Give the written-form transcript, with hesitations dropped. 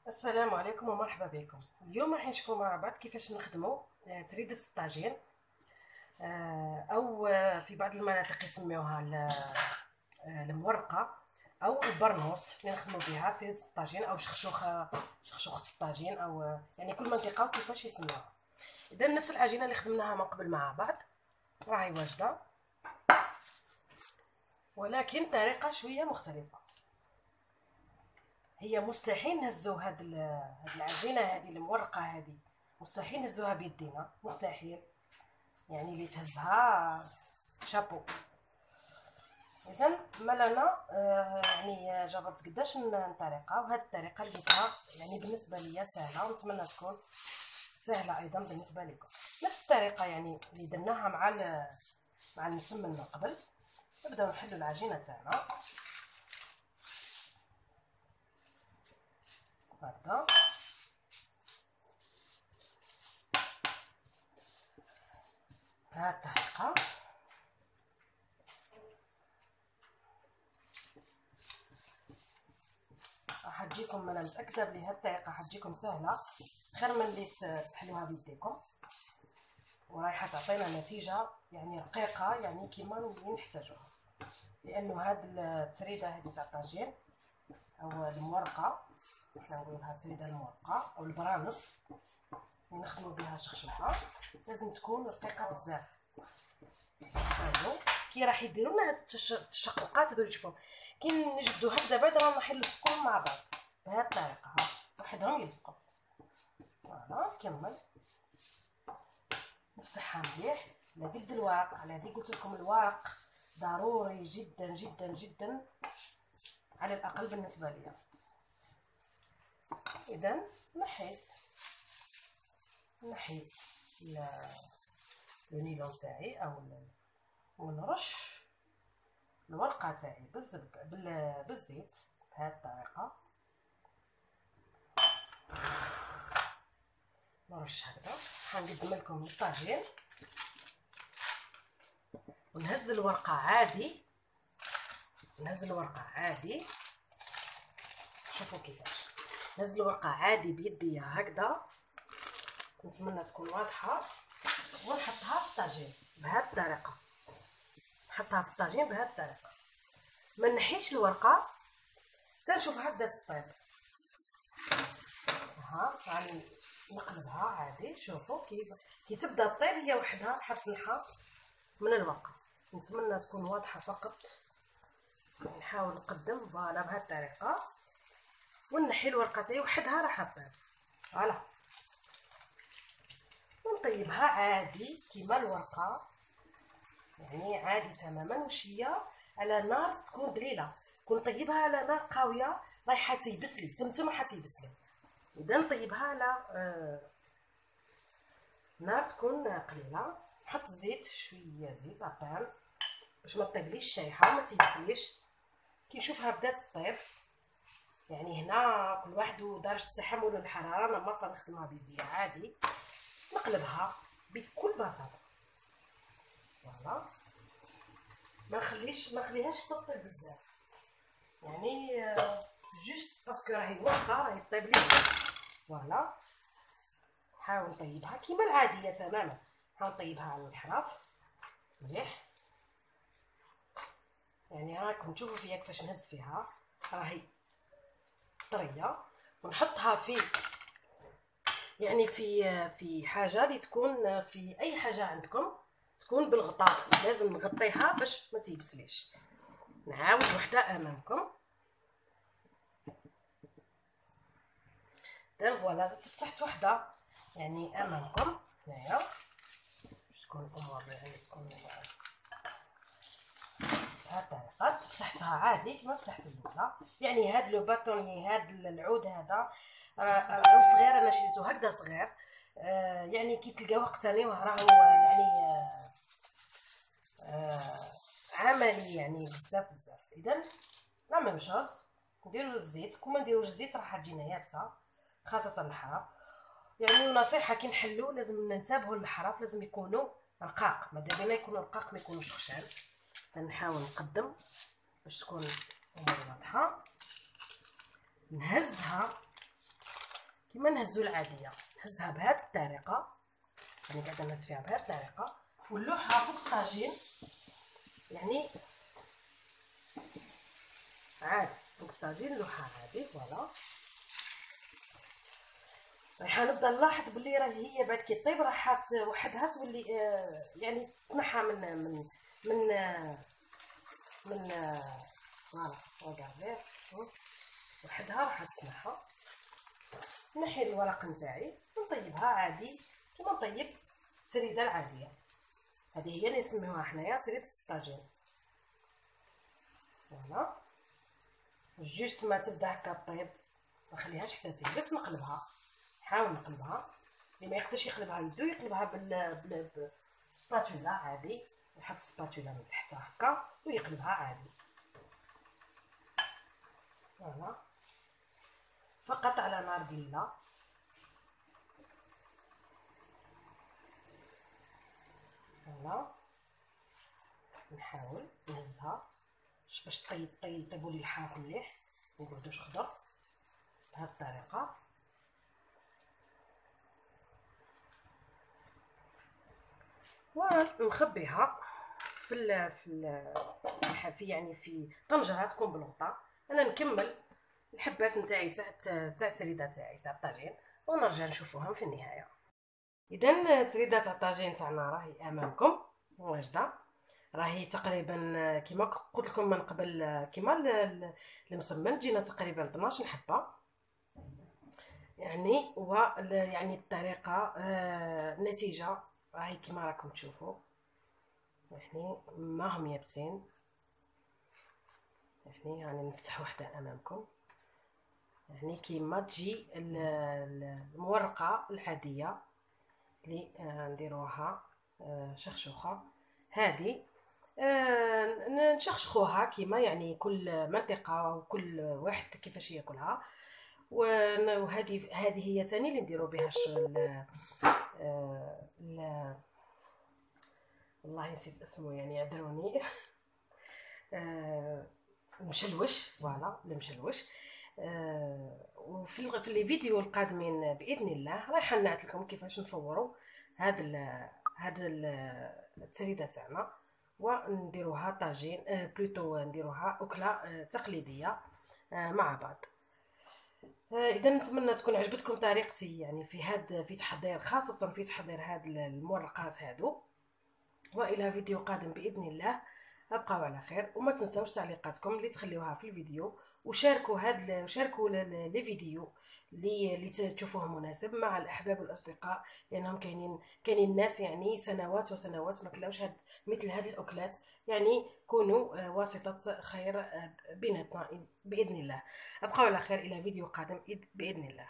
السلام عليكم ومرحبا بكم. اليوم راح نشوفوا مع بعض كيفاش نخدموا تريدة الطاجين، او في بعض المناطق يسميوها المورقه او البرنوس اللي نخدموا بها تريدة الطاجين او شخشوخه الطاجين، او يعني كل منطقه وكيفاش يسميوها. اذا نفس العجينه اللي خدمناها من قبل مع بعض راهي واجده، ولكن طريقه شويه مختلفه. هي مستحيل نهزو هاد العجينه هذه المورقه هذه، مستحيل نهزوها بيدينا، مستحيل. يعني اللي تهزها شابو. اذا ملنا يعني جربت قداش الطريقه، وهذه الطريقه لقيتها يعني بالنسبه ليا سهله، ونتمنى تكون سهله ايضا بالنسبه لكم. نفس الطريقه يعني اللي درناها مع المسمن من قبل. نبداو نحلو العجينه تاعنا هكذا. بهذه الطريقه راح تجيكم، انا متاكده بلي هاد الطريقه حتجيكم سهله خير من اللي تحلوها بيديكم، ورايحه تعطينا نتيجه يعني رقيقه، يعني كيما اللي نحتاجوها. لانه هاد التريده هذه تاع الطاجين او المورقه، حنا نقولوا تريده المورقه او البرانس اللي نخدموا بها شخشوخه، لازم تكون رقيقه بزاف. هادو كي راح يديروا لنا هاد التشققات هادو اللي تشوفوا كي نجبدو هكذا، بعد رانا نلصقوهم مع بعض بهذه الطريقه، وحدهم يلصقوا. فوالا كمل نفتحها مليح على قد الورق. على هذه قلت لكم الورق ضروري جدا جدا جدا، على الاقل بالنسبه لي. اذا نحيت النيلون تاعي ونرش الورقه تاعي بالزيت بهذه الطريقه. نرش هكذا. حنقدم لكم الطاجين ونهز الورقه عادي. شوفوا كيفاش نهز الورقه عادي بيدي هكذا، نتمنى تكون واضحه. ونحطها في الطاجين بهذه الطريقه، ما نحيش الورقه حتى نشوفها بدات طيب. يعني نقلبها عادي. شوفوا كي تبدا طيب هي وحدها حتنحى من الورقه. نتمنى تكون واضحه فقط. نحاول نقدم فوالا بهذه الطريقه، ونحي الورقه تاعي وحدها راح طيب. فوالا ونطيبها عادي كيما الورقه، يعني عادي تماما. وش هي على نار تكون دليله، كون طيبها على نار قويه رايحه تيبسلي تمتم حتيبسلي. اذا نطيبها على نار تكون قليله. نحط زيت، شويه زيت ابان باش ما تطيبليش الشايحه وما تيبسليش. كي نشوفها بدات طيب، يعني هنا كل واحد ودرجه تحمل الحراره. انا مرة نخدمها بيديا عادي، نقلبها بكل بساطه. فوالا ما نخليهاش تطيب بزاف، يعني جوست باسكو راهي واقفه راهي طيب لي. فوالا نحاول نطيبها كيما العاديه تماما. نحاول نطيبها على الحراف مليح. يعني راكم تشوفوا فيها كيفاش نهز فيها، راهي طريه. ونحطها يعني في حاجه اللي تكون في اي حاجه عندكم تكون بالغطاء. لازم نغطيها باش ما تيبسليش. نعاود وحده امامكم. دابا فوالا زدت فتحت وحده يعني امامكم هنايا باش تكون الامور يعني تكون بهذه الطريقه. فتحتها عادي كما فتحت الاولى. يعني هاد لو باتوني، هاد العود هذا راه صغير، انا شريته هكذا صغير. يعني كي تلقاوه اقتنيوه راهو يعني عملي يعني بزاف. اذا لا ميم شوز نديرو الزيت. كون ما نديروش الزيت راح تجينا يابسه، خاصه الحراف. يعني نصيحه كي نحلو لازم ننتبهوا للحراف، لازم يكونوا رقاق. ماذا بينا يكونوا رقاق ما يكونوش خشن. نحاول نقدم باش تكون الامور واضحه. نهزها كيما نهزو العاديه، نهزها بهذه الطريقه، يعني قاعده نهز فيها بهذه الطريقه ونلوحها فوق الطاجين، يعني عاد فوق الطاجين نلوحها عادي. فوالا راح نبدا نلاحظ بلي راه هي بعد كي طيب راح وحدها تولي يعني تنحى من فوالا ريغاردي وحدها راح تنحى. نحي الورق نتاعي ونطيبها عادي كيما نطيب التريده العاديه. هذه هي اللي نسميوها حنايا تريده الطاجين. فوالا جوست ما تبدا هكا طيب ما نخليهاش حتى تيبس، نقلبها، نحاول نقلبها. اللي ما يقدرش يقلبها يدو يقلبها بالسباتولا عادي، يحط السباتولا من تحت هكا ويقلبها عادي. فوالا فقط على نار ديالنا. فوالا نحاول نهزها باش طيبوا لي الحاف مليح ويقعدوش خضر بهذه الطريقه. ونخبيها في يعني في طنجره تكون بلوطه. انا نكمل الحبات نتاعي تاع التريده تاعي تاع الطاجين ونرجع نشوفوهم في النهايه. اذا تريده تاع الطاجين تاعنا راهي امامكم واجده، راهي تقريبا كما قلت لكم من قبل كما المسمن جينا تقريبا 12 حبه يعني. يعني الطريقه النتيجه راهي كما راكم تشوفوا، يعني ما هم يابسين. يعني نفتح وحده امامكم، يعني كيما تجي المورقه العاديه اللي نديروها شخشوخه. هذه نشخشخوها كيما يعني كل منطقه وكل واحد كيفاش ياكلها. وهذه هي ثاني اللي نديرو بها والله نسيت اسمه يعني عذروني. المشلوش. فوالا المشلوش. وفي الفيديو القادمين باذن الله راح نعطي لكم كيفاش نفوروا هذا التريده تاعنا ونديروها طاجين بلوتو نديروها اكله تقليديه مع بعض. اذا نتمنى تكون عجبتكم طريقتي يعني في تحضير، خاصه في تحضير هاد المورقات هادو. والى فيديو قادم باذن الله. ابقوا على خير وما تنسوش تعليقاتكم اللي تخليوها في الفيديو، وشاركوا لي فيديو اللي تشوفوه مناسب مع الاحباب والاصدقاء، لانهم كاينين ناس يعني سنوات وسنوات ما كلاوش مثل هذه الاكلات. يعني كونوا واسطه خير بيناتنا باذن الله. ابقوا على خير الى فيديو قادم باذن الله.